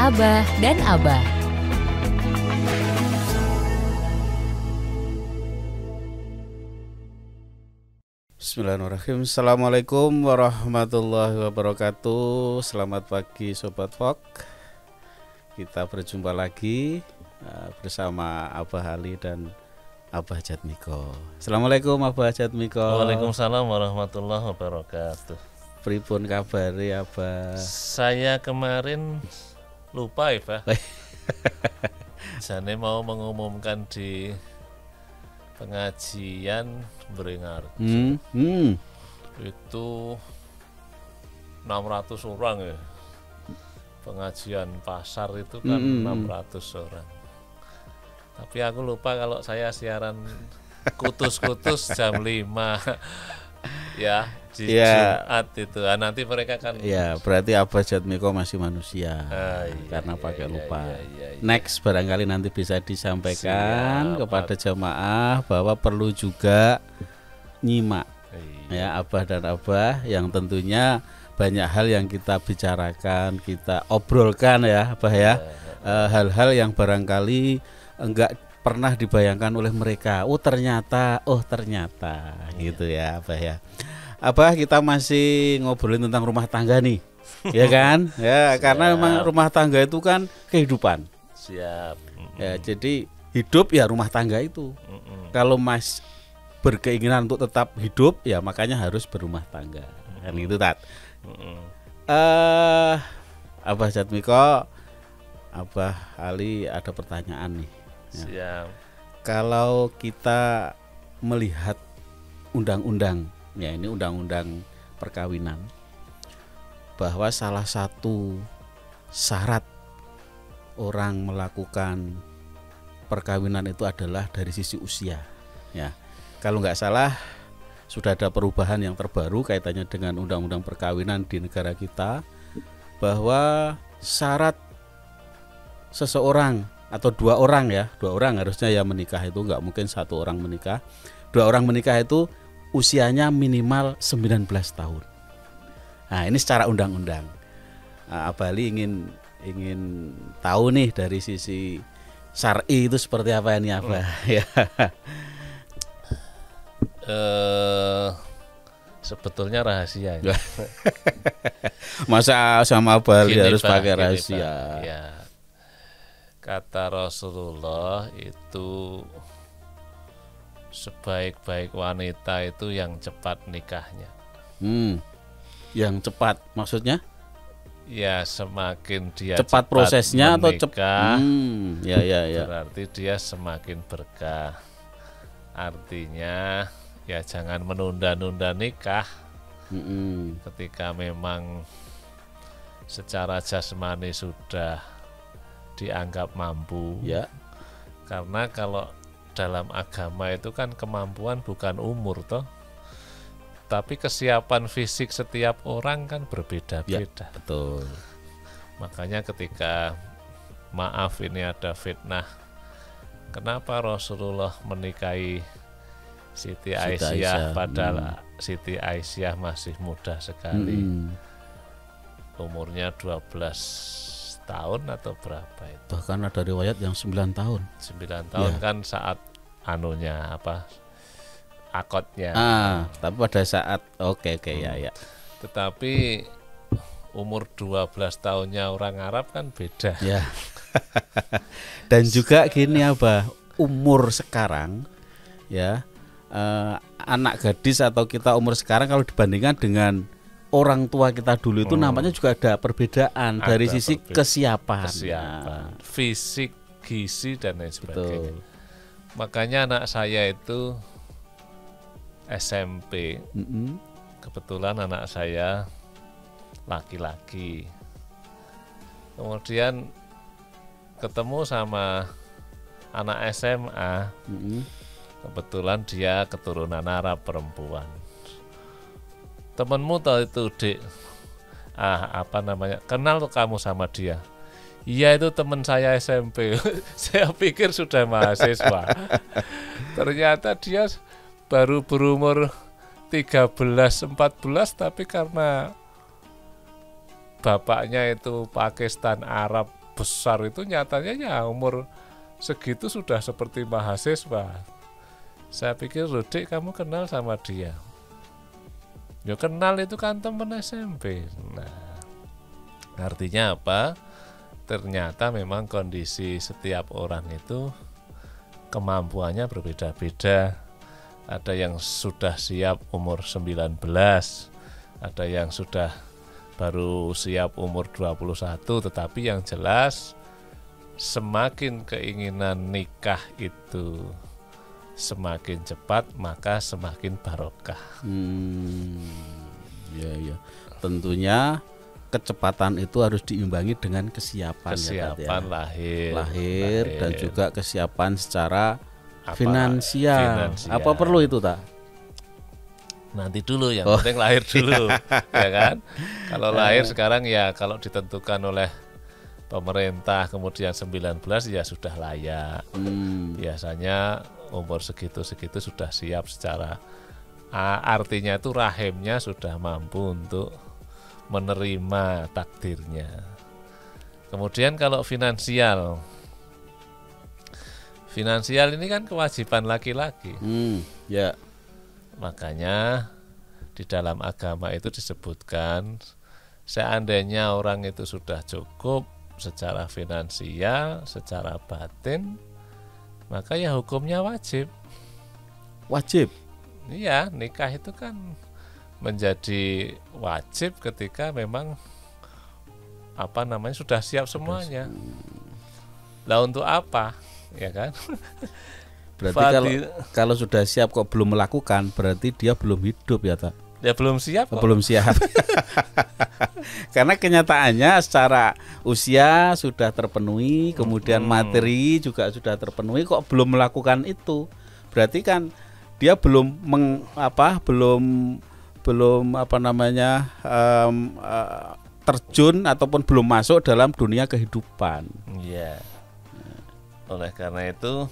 Abah dan Abah. Bismillahirrahmanirrahim. Assalamualaikum warahmatullahi wabarakatuh. Selamat pagi Sobat Fok. Kita berjumpa lagi bersama Abah Ali dan Abah Jatmiko. Assalamualaikum Abah Jatmiko. Waalaikumsalam warahmatullahi wabarakatuh. Pripun kabari Abah? Saya kemarin lupa ya Pak. Jane mau mengumumkan di pengajian Beringar. Itu 600 orang ya. Pengajian pasar itu kan 600 orang. Tapi aku lupa kalau saya siaran kutus-kutus jam 5 ya di Jumat itu. Nanti mereka kan berarti Abah Jatmiko masih manusia. Karena pakai lupa. Next barangkali nanti bisa disampaikan kepada jamaah bahwa perlu juga nyimak ya Abah dan Abah, yang tentunya banyak hal yang kita bicarakan, kita obrolkan ya Abah ya. Hal-hal yang barangkali enggak pernah dibayangkan oleh mereka. Oh ternyata gitu ya Abah ya. Abah, kita masih ngobrolin tentang rumah tangga nih. Ya kan? Ya, karena memang rumah tangga itu kan kehidupan. Siap. Ya, jadi hidup ya rumah tangga itu. Kalau Mas berkeinginan untuk tetap hidup, ya makanya harus berumah tangga. Kan gitu Tat. Abah Jatmiko, Abah Ali ada pertanyaan nih. Ya. Siap. Kalau kita melihat undang-undang, ya ini undang-undang perkawinan, bahwa salah satu syarat orang melakukan perkawinan itu adalah dari sisi usia. Ya, kalau nggak salah sudah ada perubahan yang terbaru kaitannya dengan undang-undang perkawinan di negara kita, bahwa syarat seseorang atau dua orang harusnya ya menikah itu, nggak mungkin satu orang menikah, dua orang menikah itu usianya minimal 19 tahun. Nah ini secara undang-undang. Abah Ali ingin tahu nih dari sisi syar'i itu seperti apa ini Abah ya. Sebetulnya rahasia ya. Masa sama Abah Ali harus Pak, pakai rahasia? Ya. Kata Rasulullah itu sebaik-baik wanita itu yang cepat nikahnya. Yang cepat maksudnya? Ya semakin dia cepat prosesnya menikah, atau cepat? Ya. Berarti dia semakin berkah. Artinya ya jangan menunda-nunda nikah. Ketika memang secara jasmani sudah dianggap mampu. Ya. Karena kalau dalam agama itu kan kemampuan bukan umur toh, tapi kesiapan fisik setiap orang kan berbeda-beda. Ya, betul. Makanya ketika maaf ini ada fitnah, kenapa Rasulullah menikahi Siti Aisyah padahal Siti Aisyah masih muda sekali, umurnya 12 tahun atau berapa itu? Bahkan ada riwayat yang 9 tahun. 9 tahun ya. Kan saat akadnya. Tapi pada saat ya. Tetapi umur 12 tahunnya orang Arab kan beda. Ya. Dan juga gini Abah, umur sekarang ya, anak gadis atau kita umur sekarang kalau dibandingkan dengan orang tua kita dulu itu nampaknya juga ada perbedaan dari sisi kesiapan, fisik, gizi dan lain sebagainya. Makanya anak saya itu SMP. Kebetulan anak saya laki-laki. Kemudian ketemu sama anak SMA. Kebetulan dia keturunan Arab, perempuan. Temenmu tahu itu Dek, kenal tuh kamu sama dia? Iya itu teman saya SMP. Saya pikir sudah mahasiswa. Ternyata dia baru berumur 13-14, tapi karena bapaknya itu Pakistan Arab besar itu nyatanya ya umur segitu sudah seperti mahasiswa. Saya pikir, loh Dik, kamu kenal sama dia? Ya kenal, itu kan teman SMP. Nah, artinya apa? Ternyata memang kondisi setiap orang itu kemampuannya berbeda-beda. Ada yang sudah siap umur 19, ada yang sudah baru siap umur 21, tetapi yang jelas semakin keinginan nikah itu semakin cepat, maka semakin barokah. Ya. Tentunya kecepatan itu harus diimbangi dengan kesiapan ya, lahir dan juga kesiapan secara finansial. Apa perlu itu tak? Nanti dulu, yang penting lahir dulu, ya kan? Kalau lahir sekarang ya kalau ditentukan oleh pemerintah kemudian 19 ya sudah layak. Biasanya umur segitu sudah siap secara artinya itu rahimnya sudah mampu untuk menerima takdirnya. Kemudian kalau finansial ini kan kewajiban laki-laki. Ya. Makanya di dalam agama itu disebutkan, seandainya orang itu sudah cukup secara finansial, secara batin, maka ya hukumnya wajib. Wajib? Iya, nikah itu kan menjadi wajib ketika memang sudah siap semuanya. Lah untuk apa? Ya kan? Berarti kalau sudah siap kok belum melakukan, berarti dia belum hidup ya tak? Dia belum siap kok. Belum siap. Karena kenyataannya secara usia sudah terpenuhi, kemudian materi juga sudah terpenuhi, kok belum melakukan itu. Berarti kan dia belum terjun ataupun belum masuk dalam dunia kehidupan. Iya. Oleh karena itu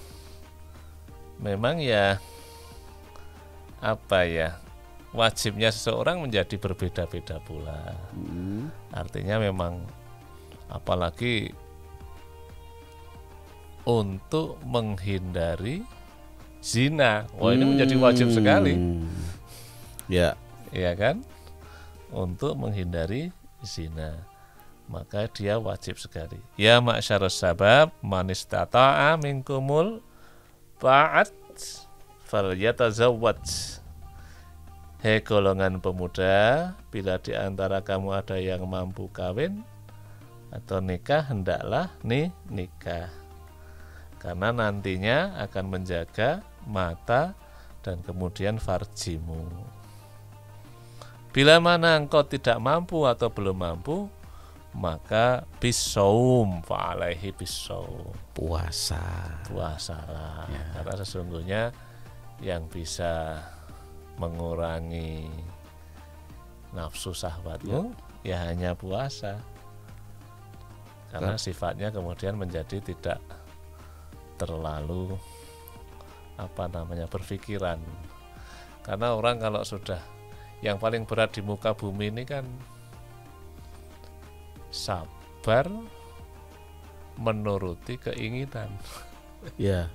memang ya wajibnya seseorang menjadi berbeda-beda pula. Artinya memang apalagi untuk menghindari zina. Wah, ini menjadi wajib sekali. Ya. Iya kan? Untuk menghindari zina, maka dia wajib sekali. Ya ma'syarus sabab, man istata'a minkumul ba'at falyatazawwaj. Hei golongan pemuda, bila di antara kamu ada yang mampu kawin atau nikah, hendaklah nikah. Karena nantinya akan menjaga mata dan kemudian farjimu. Bila mana engkau tidak mampu atau belum mampu, maka bisaum, fa'alaihi bisaum, puasalah ya. Karena sesungguhnya yang bisa mengurangi nafsu syahwatmu ya hanya puasa. Karena sifatnya kemudian menjadi tidak terlalu berpikiran. Karena orang kalau sudah, yang paling berat di muka bumi ini kan sabar menuruti keinginan. Ya,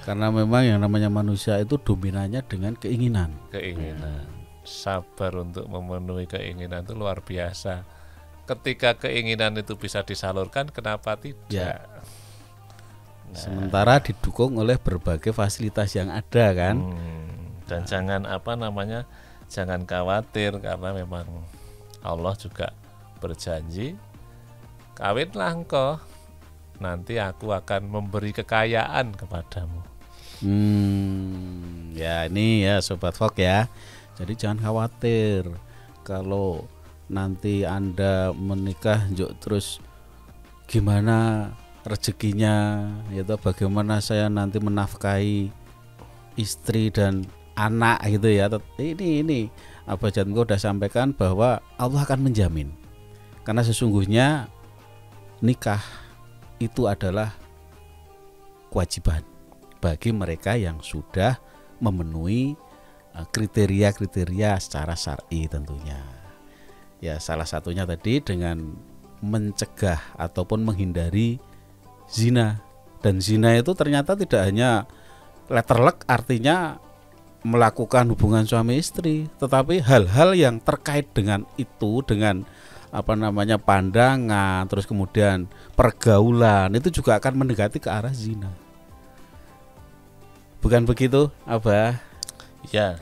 karena memang yang namanya manusia itu dominannya dengan keinginan. Sabar untuk memenuhi keinginan itu luar biasa. Ketika keinginan itu bisa disalurkan, kenapa tidak? Ya. Sementara didukung oleh berbagai fasilitas yang ada kan. Dan jangan jangan khawatir, karena memang Allah juga berjanji, kawinlah engkau, nanti aku akan memberi kekayaan kepadamu. Ya ini ya Sobat Fok ya. Jadi jangan khawatir kalau nanti Anda menikah terus gimana rezekinya, yaitu bagaimana saya nanti menafkahi istri dan anak gitu ya. Ini Abah Jatmiko sudah sampaikan bahwa Allah akan menjamin. Karena sesungguhnya nikah itu adalah kewajiban bagi mereka yang sudah memenuhi kriteria-kriteria secara syar'i tentunya. Ya salah satunya tadi dengan mencegah ataupun menghindari zina. Dan zina itu ternyata tidak hanya letterlek artinya melakukan hubungan suami istri, tetapi hal-hal yang terkait dengan itu, dengan pandangan, terus kemudian pergaulan, itu juga akan mendekati ke arah zina. Bukan begitu, Abah? Ya,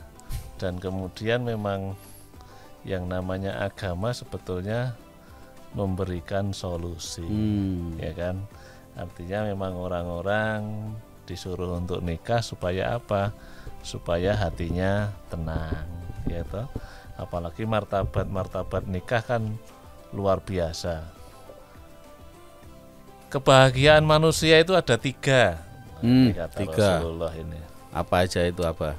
dan kemudian memang yang namanya agama sebetulnya memberikan solusi, ya kan? Artinya memang orang-orang disuruh untuk nikah supaya apa? Supaya hatinya tenang, ya toh. Apalagi martabat nikah kan luar biasa. Kebahagiaan manusia itu ada 3, kata 3. Rasulullah ini. Apa aja itu, apa?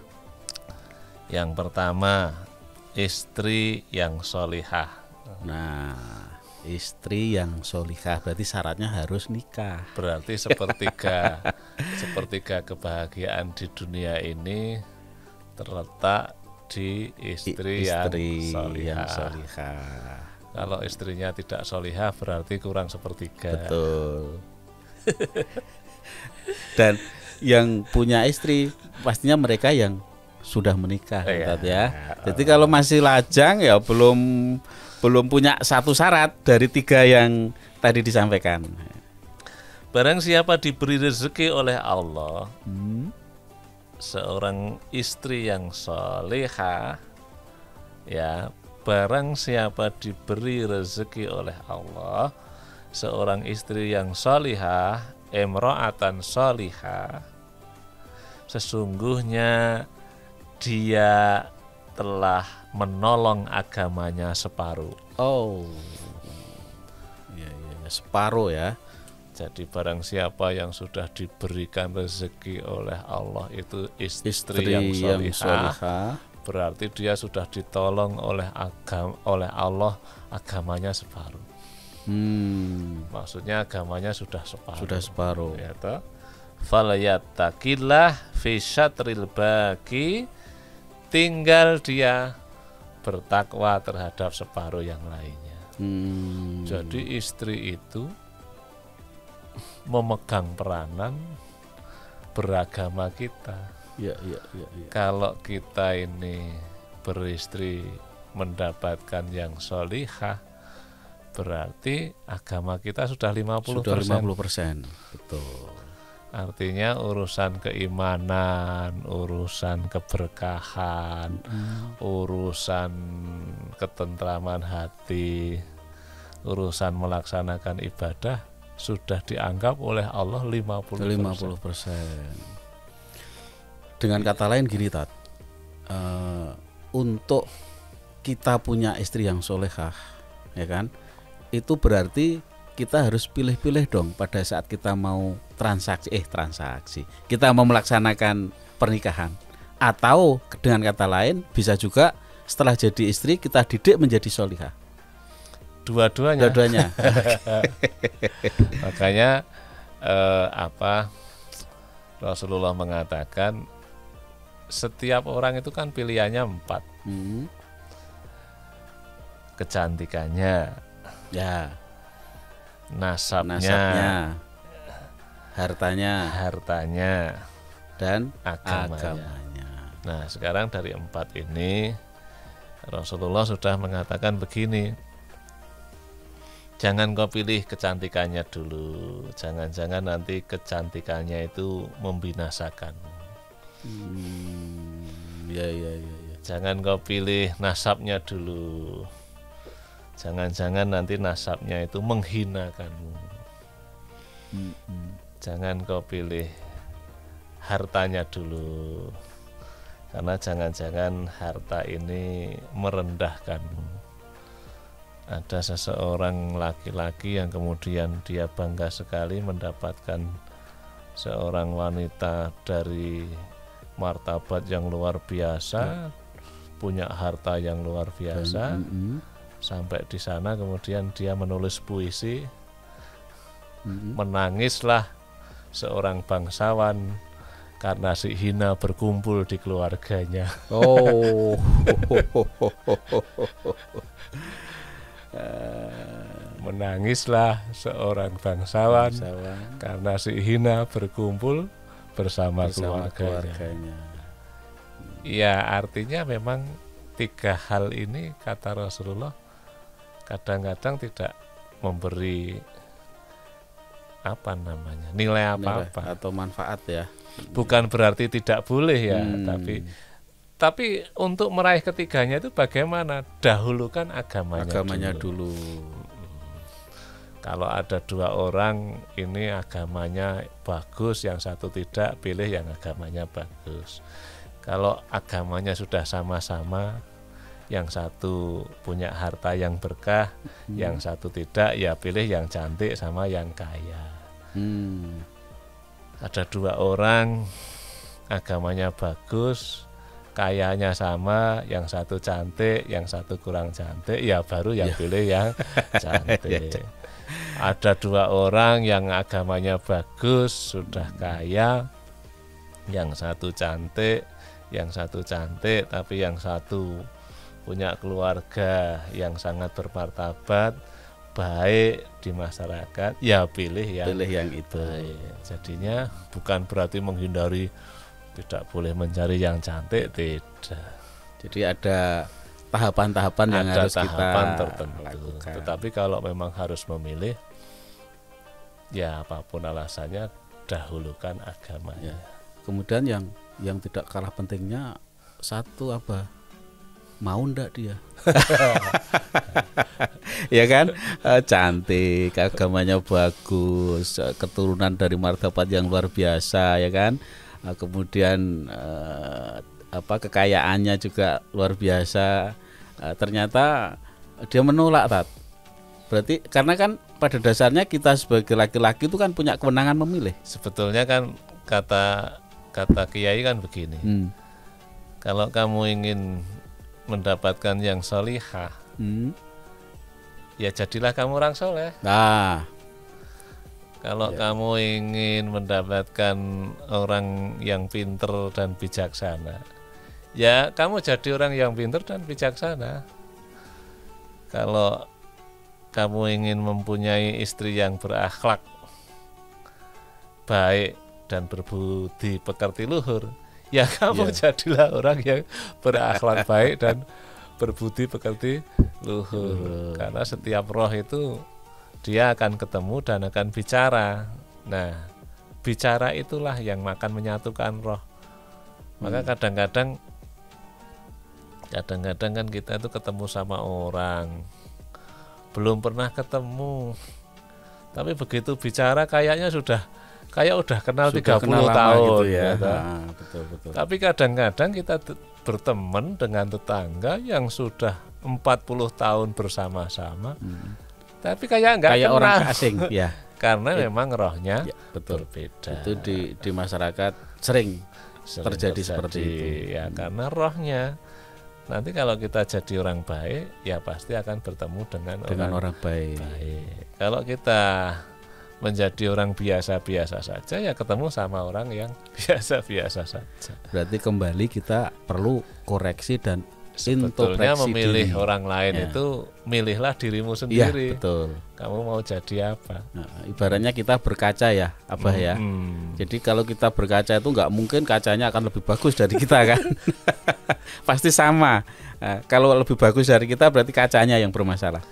Yang pertama, istri yang solihah. Nah, istri yang solihah berarti syaratnya harus nikah. Berarti sepertiga kebahagiaan di dunia ini terletak di istri yang solihah. Kalau istrinya tidak solihah berarti kurang sepertiga. Betul. Dan yang punya istri pastinya mereka yang sudah menikah, ya. Jadi kalau masih lajang ya belum punya satu syarat dari 3 yang tadi disampaikan. Barang siapa diberi rezeki oleh Allah, seorang istri yang solehah, ya, barang siapa diberi rezeki oleh Allah, seorang istri yang solehah, imra'atan solihah, sesungguhnya dia telah menolong agamanya separuh. Oh, ya, separuh ya. Jadi barang siapa yang sudah diberikan rezeki oleh Allah itu istri yang solihah, berarti dia sudah ditolong oleh Allah, agamanya separuh. Maksudnya agamanya sudah separuh. Sudah separuh. Ya toh. Falayattaqillah fi syatril baqi, tinggal dia bertakwa terhadap separuh yang lainnya. Jadi istri itu memegang peranan beragama kita. Ya. Kalau kita ini beristri mendapatkan yang solihah, berarti agama kita sudah 50%. Sudah 50%. Betul. Artinya urusan keimanan, urusan keberkahan, urusan ketentraman hati, urusan melaksanakan ibadah sudah dianggap oleh Allah 50%. Dengan kata lain gini, Tat, untuk kita punya istri yang solehah, ya kan, itu berarti kita harus pilih-pilih dong pada saat kita mau transaksi, kita mau melaksanakan pernikahan. Atau dengan kata lain bisa juga setelah jadi istri kita didik menjadi solihah. Dua-duanya. Makanya Rasulullah mengatakan setiap orang itu kan pilihannya 4. Kecantikannya, ya, nasabnya, hartanya, dan agamanya. Nah, sekarang dari 4 ini Rasulullah sudah mengatakan begini, jangan kau pilih kecantikannya dulu, jangan-jangan nanti kecantikannya itu membinasakan. Ya. Jangan kau pilih nasabnya dulu, jangan-jangan nanti nasabnya itu menghinakanmu. Jangan kau pilih hartanya dulu, karena jangan-jangan harta ini merendahkanmu. Ada seseorang laki-laki yang kemudian dia bangga sekali mendapatkan seorang wanita dari martabat yang luar biasa, punya harta yang luar biasa. Sampai di sana kemudian dia menulis puisi, menangislah seorang bangsawan karena si hina berkumpul di keluarganya. menangislah seorang bangsawan karena si hina berkumpul bersama keluarganya. Ya, artinya memang 3 hal ini kata Rasulullah kadang-kadang tidak memberi nilai apa-apa atau manfaat ya. Bukan berarti tidak boleh ya, tapi untuk meraih ketiganya itu bagaimana? Dahulukan agamanya dulu. Kalau ada 2 orang ini agamanya bagus, yang satu tidak, pilih yang agamanya bagus. Kalau agamanya sudah sama-sama, yang satu punya harta yang berkah, yang satu tidak, ya pilih yang cantik sama yang kaya. Ada 2 orang agamanya bagus, kayanya sama, yang satu cantik, yang satu kurang cantik, ya baru yang pilih yang cantik. Ada 2 orang yang agamanya bagus, sudah kaya, yang satu cantik, tapi yang satu punya keluarga yang sangat bermartabat, baik di masyarakat, ya pilih yang itu. Jadinya bukan berarti menghindari tidak boleh mencari yang cantik, tidak. Jadi ada tahapan-tahapan yang harus kita lakukan. Tetapi kalau memang harus memilih, ya apapun alasannya, dahulukan agamanya. Ya. Kemudian yang tidak kalah pentingnya satu apa? Mau ndak dia? Ya kan, cantik, agamanya bagus, keturunan dari martabat yang luar biasa, ya kan. Kemudian kekayaannya juga luar biasa. Ternyata dia menolak, Tat. Berarti karena kan pada dasarnya kita sebagai laki-laki itu kan punya kewenangan memilih. Sebetulnya kan kata Kiai kan begini. Kalau kamu ingin mendapatkan yang solihah, ya jadilah kamu orang soleh. Kalau kamu ingin mendapatkan orang yang pinter dan bijaksana, ya kamu jadi orang yang pinter dan bijaksana. Kalau kamu ingin mempunyai istri yang berakhlak baik dan berbudi pekerti luhur, ya kamu jadilah orang yang berakhlak baik dan berbudi pekerti luhur. Karena setiap roh itu dia akan ketemu dan akan bicara. Nah, bicara itulah yang akan menyatukan roh. Maka kadang-kadang kan kita itu ketemu sama orang, belum pernah ketemu, tapi begitu bicara kayaknya udah kenal 30 tahun gitu ya. Betul. Tapi kadang-kadang kita berteman dengan tetangga yang sudah 40 tahun bersama-sama, tapi kayak orang asing ya. Karena memang rohnya berbeda. Itu di masyarakat sering terjadi seperti itu. Ya, karena rohnya. Nanti kalau kita jadi orang baik, ya pasti akan bertemu dengan orang baik. Kalau kita menjadi orang biasa-biasa saja, ya ketemu sama orang yang biasa-biasa saja. Berarti kembali kita perlu koreksi dan sebetulnya memilih diri. Orang lain itu milihlah dirimu sendiri. Ya, betul. Kamu mau jadi apa? Nah, ibaratnya kita berkaca ya, Abah ya. Jadi kalau kita berkaca itu nggak mungkin kacanya akan lebih bagus dari kita kan. Pasti sama. Nah, kalau lebih bagus dari kita berarti kacanya yang bermasalah.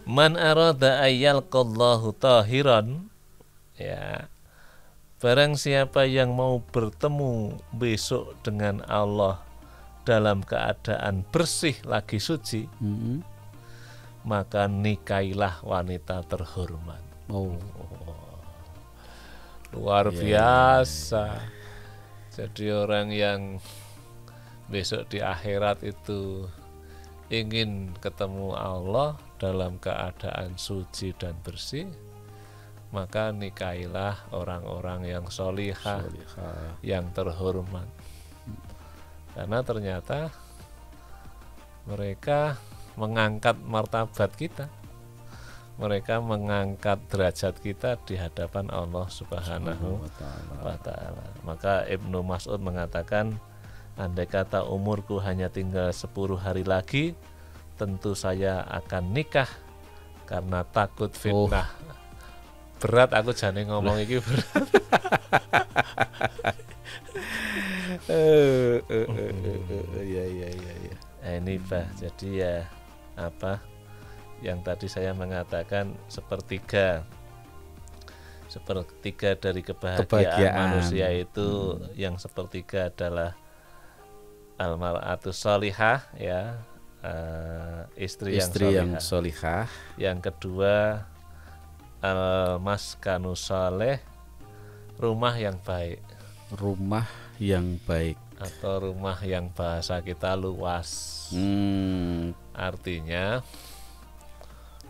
Man arada ayyalqallahu tahiran, ya. Barang siapa yang mau bertemu besok dengan Allah dalam keadaan bersih lagi suci, maka nikailah wanita terhormat. Luar biasa. Jadi orang yang besok di akhirat itu ingin ketemu Allah dalam keadaan suci dan bersih, maka nikailah orang-orang yang solihah, yang terhormat. Karena ternyata mereka mengangkat martabat kita, mereka mengangkat derajat kita di hadapan Allah Subhanahu wa Ta'ala. Maka Ibnu Mas'ud mengatakan, andai kata umurku hanya tinggal 10 hari lagi, tentu saya akan nikah karena takut fitnah. Berat aku jane ngomong iki berat. Iya. Ini Bah, jadi ya apa yang tadi saya mengatakan sepertiga dari kebahagiaan manusia itu yang sepertiga adalah al-mar'atus sholihah ya, istri yang sholihah. Yang kedua al-maskanus sholeh, rumah yang baik. Rumah yang baik atau rumah yang bahasa kita luas. Artinya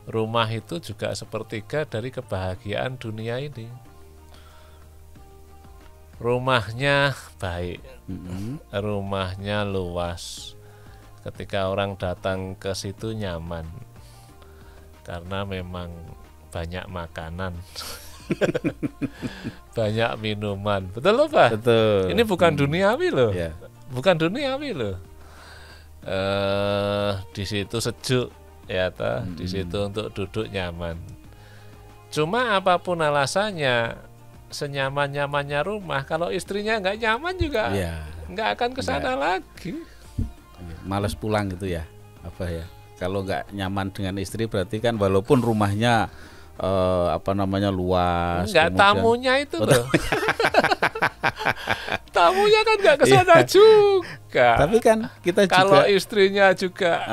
rumah itu juga sepertiga dari kebahagiaan dunia ini. Rumahnya baik, rumahnya luas. Ketika orang datang ke situ nyaman, karena memang banyak makanan, banyak minuman. Betul loh Pak? Betul. Ini bukan duniawi loh, yeah. Bukan duniawi loh. Di situ sejuk. Ya toh, di situ untuk duduk nyaman. Cuma apapun alasannya, senyaman-nyamannya rumah, kalau istrinya nggak nyaman juga nggak akan kesana lagi. Males pulang gitu ya, apa ya? Kalau nggak nyaman dengan istri berarti kan walaupun rumahnya luas, nggak tamunya itu loh. Tamunya kan nggak kesana juga. Tapi kan kita juga kalau istrinya juga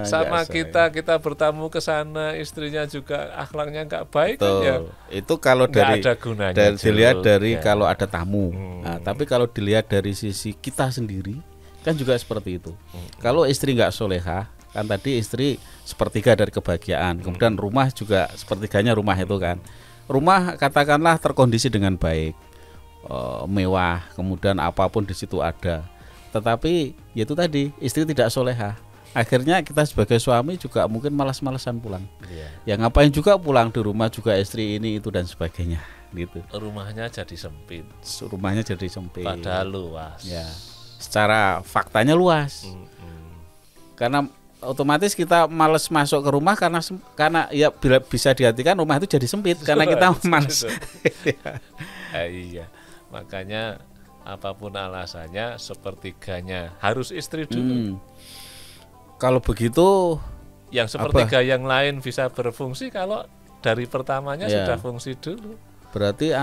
sama kita bertamu ke sana, istrinya juga akhlaknya nggak baik kan ya. Itu kalau dilihat dari kalau ada tamu. Nah, tapi kalau dilihat dari sisi kita sendiri kan juga seperti itu. Kalau istri nggak solehah, kan tadi istri sepertiga dari kebahagiaan. Kemudian rumah juga sepertiganya rumah itu kan. Rumah katakanlah terkondisi dengan baik. Mewah, kemudian apapun di situ ada. Tetapi itu tadi istri tidak solehah. Akhirnya kita sebagai suami juga mungkin malas-malasan pulang. Ya ngapain juga pulang, di rumah juga istri ini itu dan sebagainya gitu. Rumahnya jadi sempit. Padahal luas. Ya. Secara faktanya luas. Karena otomatis kita malas masuk ke rumah karena ya bila bisa diartikan rumah itu jadi sempit karena kita malas. Iya. Makanya apapun alasannya sepertiganya harus istri dulu. Kalau begitu yang sepertiga yang lain bisa berfungsi kalau dari pertamanya sudah fungsi dulu. Berarti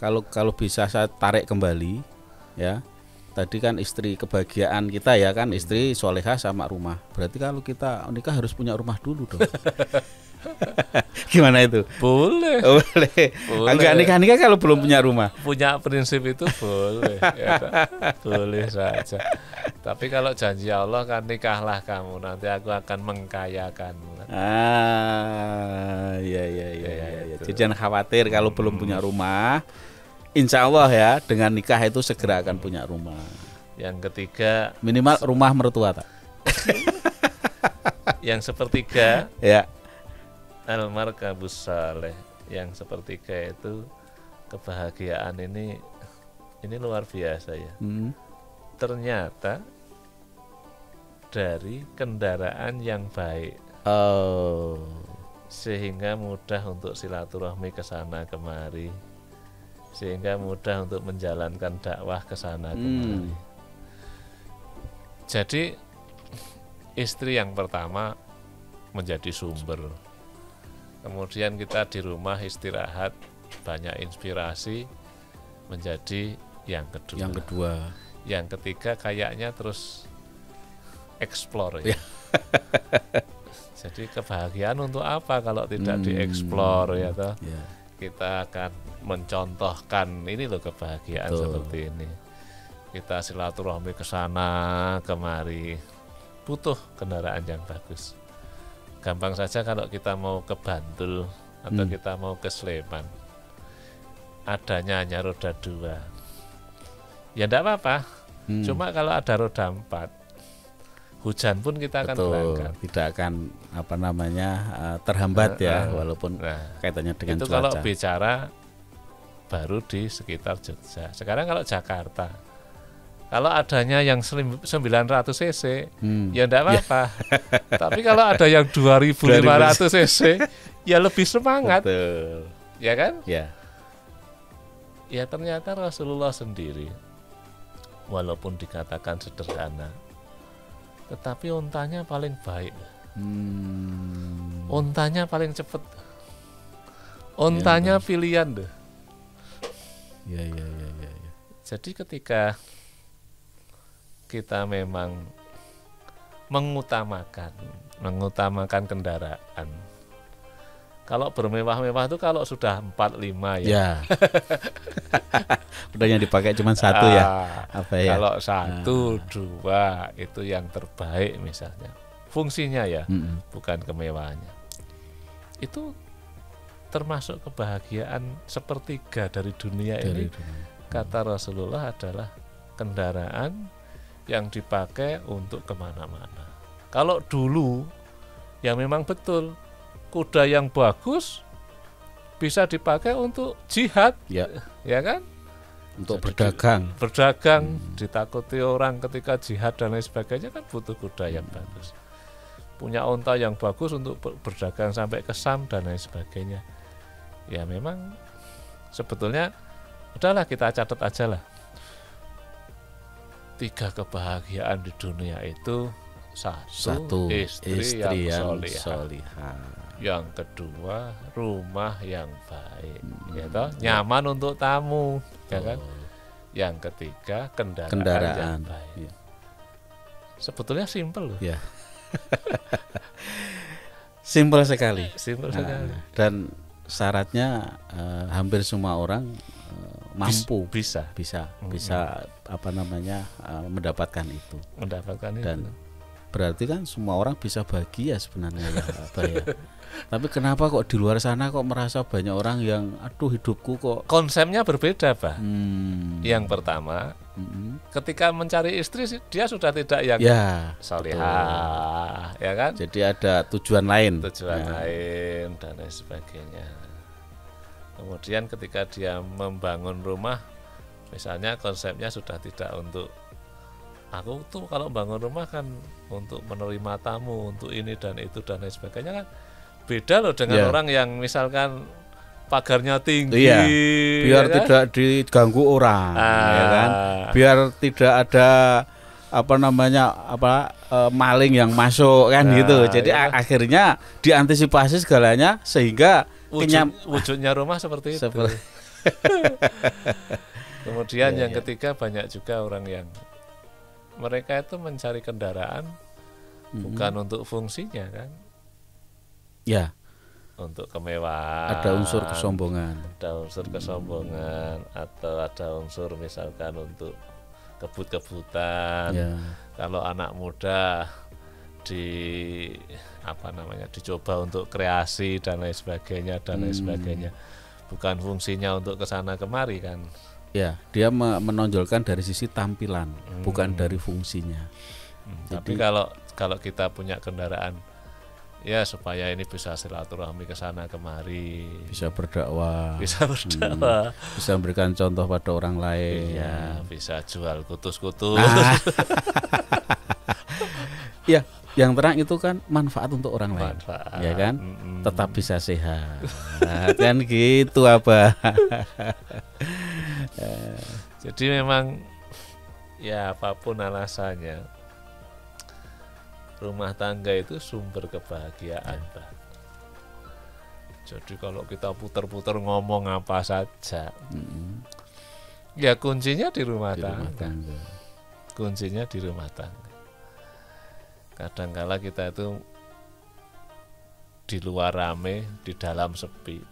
kalau bisa saya tarik kembali ya. Tadi kan istri kebahagiaan kita ya kan, istri solehah sama rumah. Berarti kalau kita nikah harus punya rumah dulu dong. Gimana itu? Boleh. Enggak nikah kalau belum punya rumah. Punya prinsip itu boleh. Ya, boleh saja. Tapi kalau janji Allah kan nikahlah kamu, nanti aku akan mengkayakanmu. Iya. Jadi jangan khawatir kalau belum punya rumah. Insya Allah ya dengan nikah itu segera akan punya rumah. Yang ketiga minimal rumah mertua tak? Yang sepertiga ya al-markabus saleh. Yang sepertiga itu kebahagiaan ini luar biasa ya. Ternyata dari kendaraan yang baik. Sehingga mudah untuk silaturahmi ke sana kemari. Sehingga mudah untuk menjalankan dakwah ke sana kemari. Jadi istri yang pertama menjadi sumber. Kemudian kita di rumah istirahat, banyak inspirasi, menjadi yang kedua. Yang ketiga kayaknya terus explore ya. Jadi kebahagiaan untuk apa kalau tidak dieksplor ya toh? Kita akan mencontohkan ini loh kebahagiaan seperti ini. Kita silaturahmi ke sana kemari, butuh kendaraan yang bagus. Gampang saja kalau kita mau ke Bantul atau kita mau ke Sleman, adanya hanya roda 2. Ya enggak apa-apa. Cuma kalau ada roda 4, hujan pun kita akan berangkat. Tidak akan terhambat ya, walaupun kaitannya dengan itu cuaca. Kalau bicara baru di sekitar Jogja. Sekarang kalau Jakarta, Kalau adanya yang 900 cc, ya enggak apa-apa. Tapi kalau ada yang 2500 cc, ya lebih semangat. Betul. Ya kan? Ya. Ya ternyata Rasulullah sendiri, walaupun dikatakan sederhana, tetapi untanya paling baik. Untanya paling cepat. Untanya pilihan deh. Ya. Jadi ketika kita memang mengutamakan kendaraan. Kalau bermewah-mewah itu kalau sudah 4-5 ya. Udah yang dipakai cuma satu ya. Apa ya? Kalau 1, 2 itu yang terbaik misalnya. Fungsinya ya, bukan kemewahannya. Itu termasuk kebahagiaan sepertiga dari dunia ini. Kata Rasulullah adalah kendaraan yang dipakai untuk kemana-mana. Kalau dulu ya memang betul kuda yang bagus bisa dipakai untuk jihad, ya kan? Untuk berdagang, ditakuti orang ketika jihad dan lain sebagainya kan butuh kuda yang bagus. Punya unta yang bagus untuk berdagang sampai ke Syam dan lain sebagainya. Ya memang sebetulnya udahlah kita catat aja lah. 3 kebahagiaan di dunia itu, satu istri yang solihah. Yang kedua rumah yang baik, ya toh? Nyaman untuk tamu, ya kan? Yang ketiga kendaraan yang baik. Sebetulnya simpel loh. Ya. Simpel sekali. Dan syaratnya hampir semua orang mampu bisa mendapatkan itu. Dan berarti kan semua orang bisa bahagia sebenarnya ya, ya. Tapi kenapa kok di luar sana kok merasa banyak orang yang hidupku kok konsepnya berbeda, Pak. Yang pertama, ketika mencari istri dia sudah tidak yang solihah, ya kan? Jadi ada tujuan lain dan lain sebagainya. Kemudian ketika dia membangun rumah, misalnya konsepnya sudah tidak untuk aku tuh kalau bangun rumah kan untuk menerima tamu, untuk ini dan itu dan lain sebagainya kan beda loh dengan orang yang misalkan pagarnya tinggi, biar tidak diganggu orang, ya kan? Biar tidak ada maling yang masuk kan gitu. Jadi akhirnya diantisipasi segalanya sehingga wujudnya rumah seperti itu. Kemudian yang ketiga banyak juga orang yang mereka itu mencari kendaraan bukan untuk fungsinya kan? Ya. Untuk kemewahan. Ada unsur kesombongan. Atau ada unsur misalkan untuk kebut-kebutan. Kalau anak muda dicoba untuk kreasi dan lain sebagainya bukan fungsinya untuk kesana kemari kan. Ya, dia menonjolkan dari sisi tampilan, bukan dari fungsinya. Tapi kalau kita punya kendaraan, ya supaya ini bisa silaturahmi kesana kemari, bisa berdakwah, bisa memberikan contoh pada orang lain, bisa jual kutus-kutus. Ya, yang terang itu kan manfaat untuk orang lain, ya kan? Tetap bisa sehat, kan gitu apa? Jadi memang ya apapun alasannya, rumah tangga itu sumber kebahagiaan, Pak. Jadi kalau kita putar-putar ngomong apa saja, ya kuncinya di rumah tangga. Kuncinya di rumah tangga. Kadang-kala kita itu di luar rame, di dalam sepi.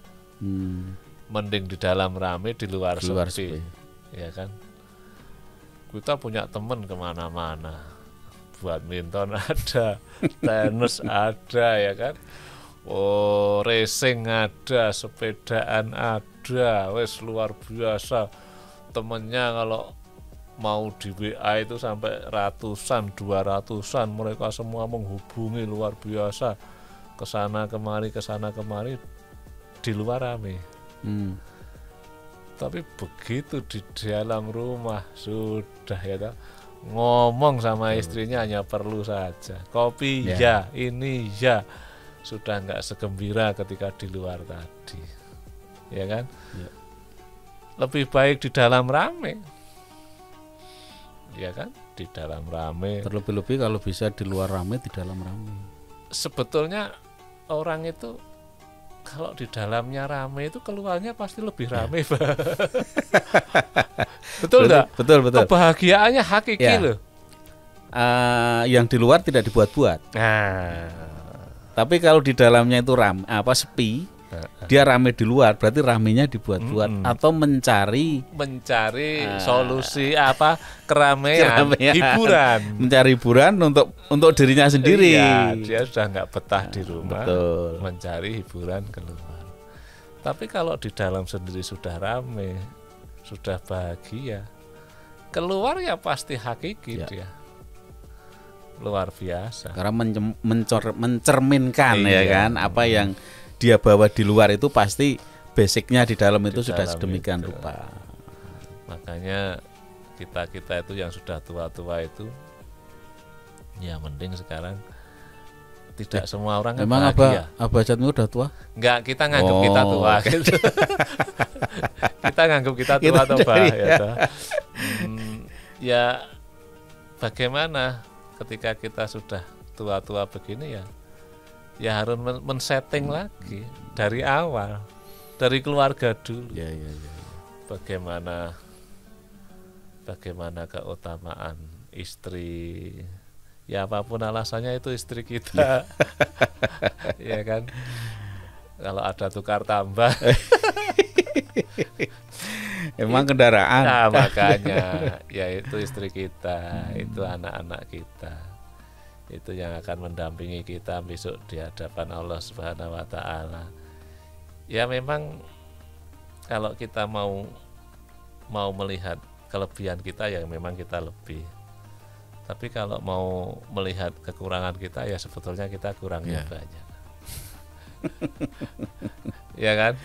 Mending di dalam rame, di luar sepi. Ya kan? Kita punya teman kemana-mana. Badminton ada, tenis ada, ya kan? Racing ada, sepedaan ada, wes luar biasa. Temennya kalau mau di WA itu sampai ratusan, 200-an, mereka semua menghubungi luar biasa, kesana kemari di luar rame. Tapi begitu di dalam rumah sudah ya toh, ngomong sama istrinya hanya perlu saja. Kopi ya, ini ya. Sudah nggak segembira ketika di luar tadi. Ya kan? Ya. Lebih baik di dalam rame. Ya kan? Di dalam rame. Terlebih-lebih kalau bisa di luar rame, di dalam rame. Sebetulnya orang itu kalau di dalamnya rame itu keluarnya pasti lebih rame, Pak. Betul enggak? Betul. Kebahagiaannya hakiki loh. Yang di luar tidak dibuat-buat. Tapi kalau di dalamnya itu sepi, dia rame di luar, berarti ramenya dibuat-buat atau mencari solusi keramaian, hiburan. Mencari hiburan untuk dirinya sendiri. Iya, dia sudah nggak betah di rumah, mencari hiburan keluar. Tapi kalau di dalam sendiri sudah rame, sudah bahagia, keluar ya pasti hakiki dia. Luar biasa. Karena mencerminkan ya kan apa yang dia bawa di luar itu pasti basicnya di dalam itu sudah sedemikian rupa. Makanya kita itu yang sudah tua-tua itu ya mending sekarang tidak semua orang kan memang bahagia. Abah Jatmi udah tua? Enggak, kita nganggap kita tua gitu. Kita nganggap kita tua atau ya bagaimana ketika kita sudah tua-tua begini ya harus men-setting lagi dari awal, dari keluarga dulu. Ya. Bagaimana keutamaan istri, ya apapun alasannya itu istri kita. Ya kan, kalau ada tukar tambah emang kendaraan. Nah, makanya ya itu istri kita, itu anak-anak kita, itu yang akan mendampingi kita besok di hadapan Allah Subhanahu wa taala. Ya memang kalau kita mau melihat kelebihan kita ya memang kita lebih. Tapi kalau mau melihat kekurangan kita ya sebetulnya kita kurangnya banyak. Ya kan?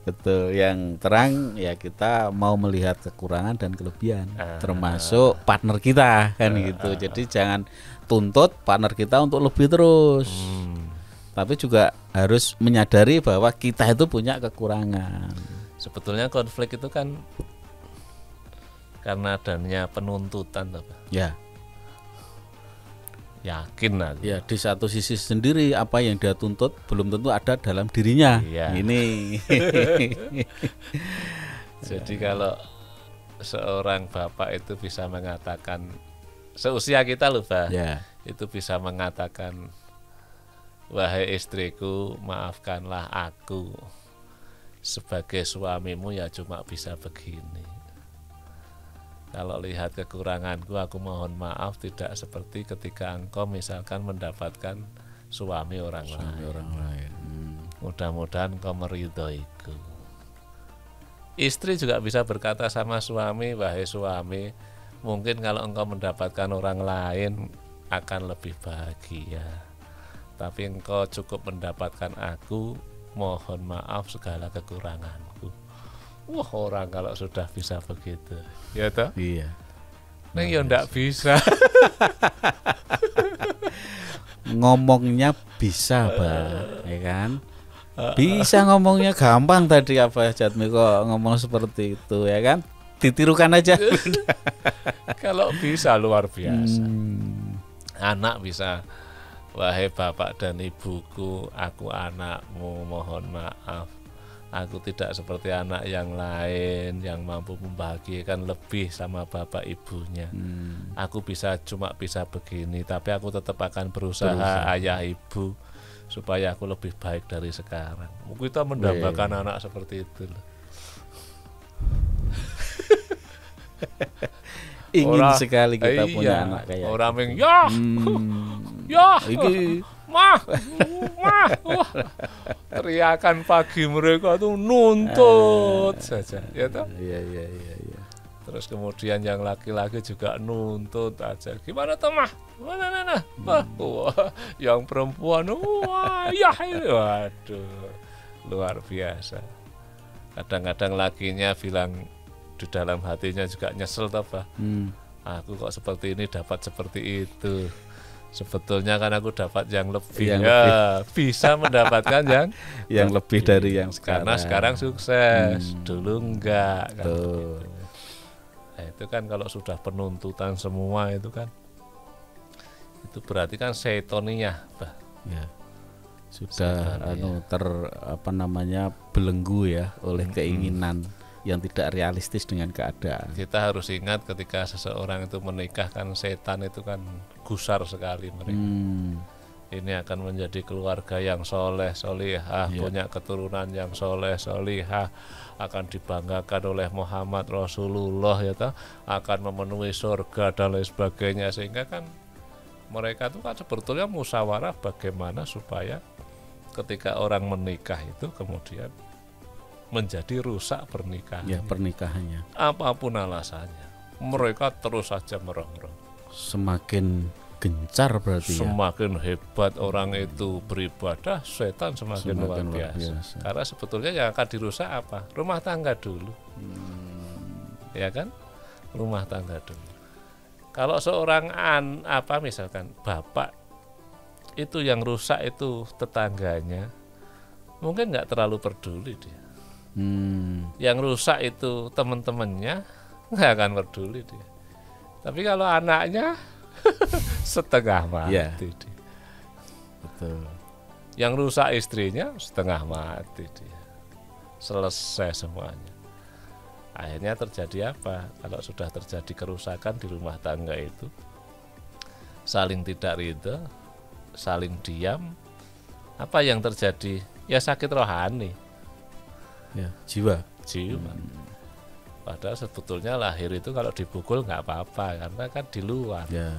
Betul, yang terang ya kita mau melihat kekurangan dan kelebihan termasuk partner kita kan gitu. Jadi jangan tuntut partner kita untuk lebih terus. Tapi juga harus menyadari bahwa kita itu punya kekurangan. Sebetulnya konflik itu kan karena adanya penuntutan Pak. Ya. Yakin lah. Ya, di satu sisi sendiri apa yang dia tuntut belum tentu ada dalam dirinya. Iya. Ini. Jadi kalau seorang bapak itu bisa mengatakan seusia kita loh, Pak. Ya. Itu bisa mengatakan, wahai istriku, maafkanlah aku. Sebagai suamimu ya cuma bisa begini. Kalau lihat kekuranganku, aku mohon maaf, tidak seperti ketika engkau misalkan mendapatkan suami orang lain. Mudah-mudahan engkau meridhoiku. Istri juga bisa berkata sama suami, wahai suami, mungkin kalau engkau mendapatkan orang lain akan lebih bahagia. Tapi engkau cukup mendapatkan aku, mohon maaf segala kekuranganku. Wah, orang kalau sudah bisa begitu, ya toh? Iya. Neng ya ndak bisa. Ngomongnya bisa, Pak, ya kan? Bisa ngomongnya gampang tadi apa Jatmi kok ngomong seperti itu, ya kan? Ditirukan aja. Kalau bisa luar biasa. Anak bisa, wahai bapak dan ibuku, aku anakmu, mohon maaf. Aku tidak seperti anak yang lain yang mampu membahagiakan lebih sama bapak ibunya. Aku cuma bisa begini, tapi aku tetap akan berusaha ayah ibu supaya aku lebih baik dari sekarang. Kita mendambakan anak seperti itu. Ingin sekali kita punya anak kayak orang yang mah, wah, teriakan pagi mereka tuh nuntut saja, ya toh? Iya. Terus kemudian yang laki-laki juga nuntut aja. Gimana tuh mah? Mana? Wah, yang perempuan, wah, ya, waduh, luar biasa. Kadang-kadang lakinya bilang di dalam hatinya juga nyesel toh, Bah. Aku kok seperti ini dapat seperti itu. Sebetulnya kan aku dapat yang lebih. Bisa mendapatkan yang lebih dari yang sekarang. Karena sekarang sukses, dulu enggak kan gitu. Nah, itu kan kalau sudah penuntutan semua itu kan, itu berarti kan setoniyah, Bah. Ya. Sudah belenggu ya oleh keinginan yang tidak realistis dengan keadaan. Kita harus ingat ketika seseorang itu menikah kan, setan itu kan gusar sekali mereka. Ini akan menjadi keluarga yang soleh solihah, punya keturunan yang soleh solihah, akan dibanggakan oleh Muhammad Rasulullah, ya toh, akan memenuhi surga dan lain sebagainya. Sehingga kan mereka itu kan sebetulnya musyawarah bagaimana supaya ketika orang menikah itu kemudian menjadi rusak pernikahan. Ya, pernikahannya. Apapun alasannya, mereka terus saja merongrong. Semakin gencar berarti semakin hebat orang itu beribadah, setan semakin luar biasa. Karena sebetulnya yang akan dirusak apa? Rumah tangga dulu. Ya kan? Rumah tangga dulu. Kalau seorang misalkan bapak itu yang rusak itu tetangganya, mungkin nggak terlalu peduli dia. Yang rusak itu teman-temannya, nggak akan peduli dia. Tapi kalau anaknya setengah mati dia. Betul. Yang rusak istrinya setengah mati dia. Selesai semuanya. Akhirnya terjadi apa? Kalau sudah terjadi kerusakan di rumah tangga itu, saling tidak ridha, saling diam, apa yang terjadi? Ya sakit rohani. Ya, jiwa. Padahal sebetulnya lahir itu kalau dipukul nggak apa-apa karena kan di luar. Ya.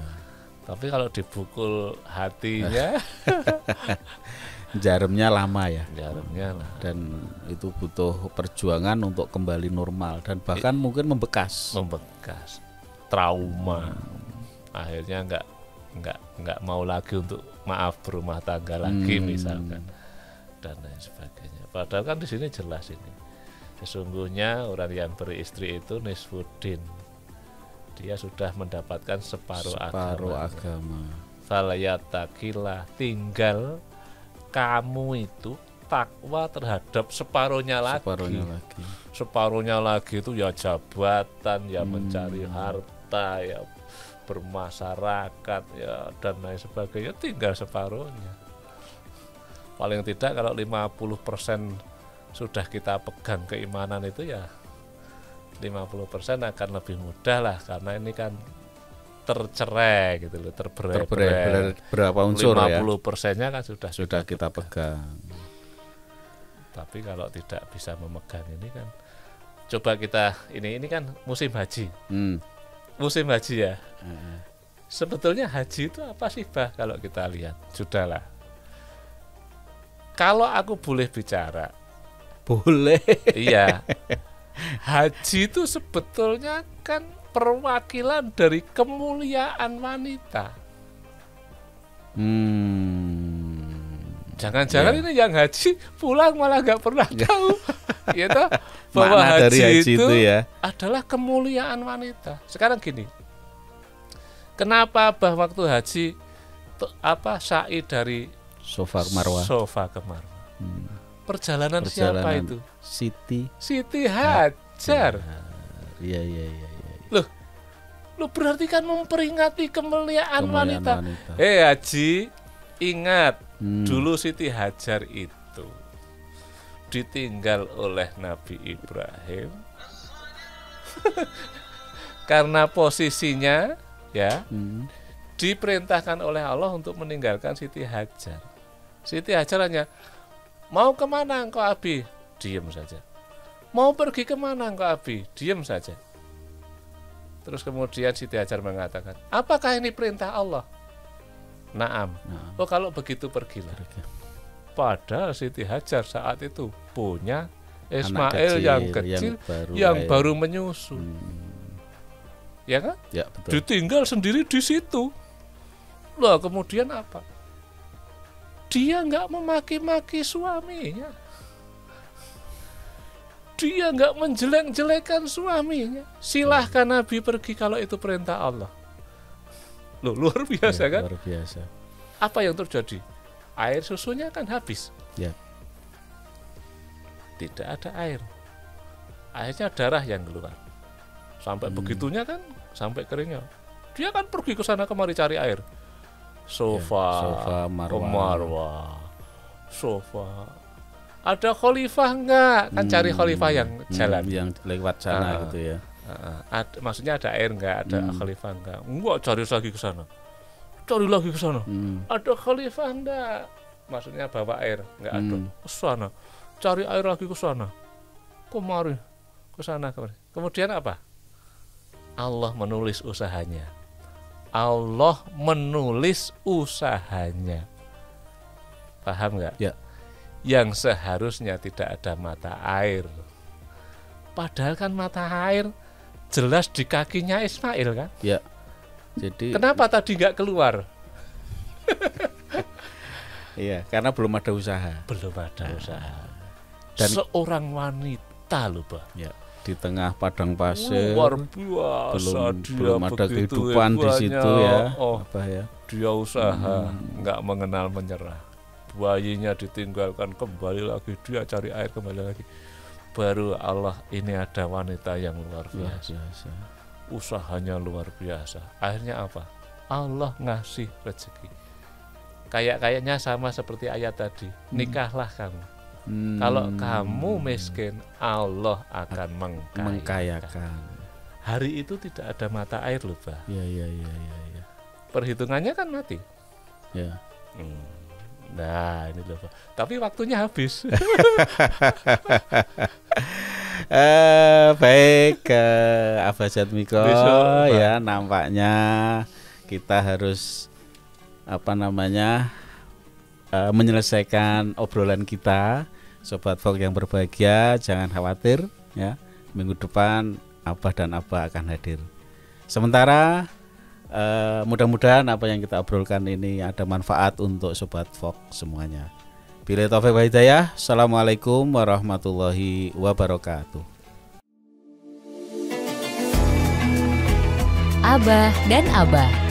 Tapi kalau dipukul hatinya, jarumnya lama ya. Jarumnya lah. Dan itu butuh perjuangan untuk kembali normal dan bahkan mungkin membekas. Trauma. Akhirnya nggak mau lagi untuk maaf berumah tangga lagi misalkan, dan lain sebagainya. Padahal kan di sini jelas ini, sesungguhnya orang yang beristri itu nisfuddin, dia sudah mendapatkan separuh agama. Falayatakilah, tinggal kamu itu takwa terhadap separuhnya lagi. Separuhnya lagi itu ya jabatan, ya mencari harta, ya bermasyarakat, ya dan lain sebagainya, tinggal separuhnya. Paling tidak kalau 50% sudah kita pegang keimanan itu, ya 50% akan lebih mudah lah, karena ini kan tercerai gitu loh, terberai berapa unsur 50%-nya kan sudah kita pegang. Tapi kalau tidak bisa memegang ini kan, coba kita ini kan musim haji. Musim haji ya. Sebetulnya haji itu apa sih, Bah? Kalau kita lihat, sudahlah. Kalau aku boleh bicara, boleh. Iya. Haji itu sebetulnya kan perwakilan dari kemuliaan wanita. Jangan-jangan ini yang haji pulang malah nggak pernah tahu, ya toh, bahwa haji itu ya adalah kemuliaan wanita. Sekarang gini, kenapa Bah waktu haji sa'i dari Sofa ke Marwah? Perjalanan siapa itu? Siti Hajar. Iya. Loh berarti kan memperingati kemuliaan wanita. Haji, ingat dulu Siti Hajar itu ditinggal oleh Nabi Ibrahim karena posisinya ya diperintahkan oleh Allah untuk meninggalkan Siti Hajar. Siti Hajar hanya, mau kemana engkau Abi? Diam saja. Mau pergi kemana engkau Abi? Diam saja. Terus kemudian Siti Hajar mengatakan, apakah ini perintah Allah? Naam. Oh kalau begitu pergilah. Padahal Siti Hajar saat itu punya Ismail yang kecil yang baru menyusu. Ya kan? Ya, betul. Ditinggal sendiri di situ. Loh kemudian apa? Dia nggak memaki-maki suaminya. dia nggak menjelek-jelekan suaminya. Silahkan Nabi pergi kalau itu perintah Allah. Loh, luar biasa kan? Luar biasa. Apa yang terjadi? Air susunya kan habis. Ya. Tidak ada air. Akhirnya darah yang keluar. Sampai begitunya kan, sampai keringnya. Dia kan pergi ke sana kemari cari air. Sofa, Marwah. Sofa. Ada khalifah enggak? Kan cari khalifah yang jalan, yang lewat sana gitu ya. Maksudnya ada air enggak? Ada khalifah enggak? Enggak, cari lagi ke sana. Cari lagi ke sana. Ada khalifah enggak? Maksudnya bawa air enggak ada. Ke sana. Cari air lagi ke sana. Kemari. Ke sana kemari. Kemudian apa? Allah menulis usahanya. Allah menulis usahanya. Paham enggak? Ya. Yang seharusnya tidak ada mata air. Padahal kan mata air jelas di kakinya Ismail kan? Ya. Jadi kenapa tadi nggak keluar? Iya, karena belum ada usaha. Belum ada usaha. Dan seorang wanita loh, Pak. Ya. Di tengah padang pasir. Luar biasa. Belum ada kehidupan di situ ya. Apa ya? Dia usaha, nggak mengenal menyerah. Bayinya ditinggalkan, kembali lagi, dia cari air, kembali lagi. Baru Allah, ini ada wanita yang luar biasa. Usahanya luar biasa. Akhirnya apa? Allah ngasih rezeki. Kayaknya sama seperti ayat tadi. Nikahlah kamu. Kalau kamu miskin, Allah akan mengkayakan. Hari itu tidak ada mata air loh, Pak. Ya. Perhitungannya kan mati. Ya. Nah, ini loh, Pak. Tapi waktunya habis. Baik, Abah Jatmiko ya, nampaknya kita harus menyelesaikan obrolan kita. Sobat Folk yang berbahagia, jangan khawatir ya. Minggu depan Abah dan Abah akan hadir. Sementara mudah-mudahan apa yang kita obrolkan ini ada manfaat untuk Sobat Folk semuanya. Billahi taufiq wal hidayah. Assalamualaikum warahmatullahi wabarakatuh. Abah dan Abah.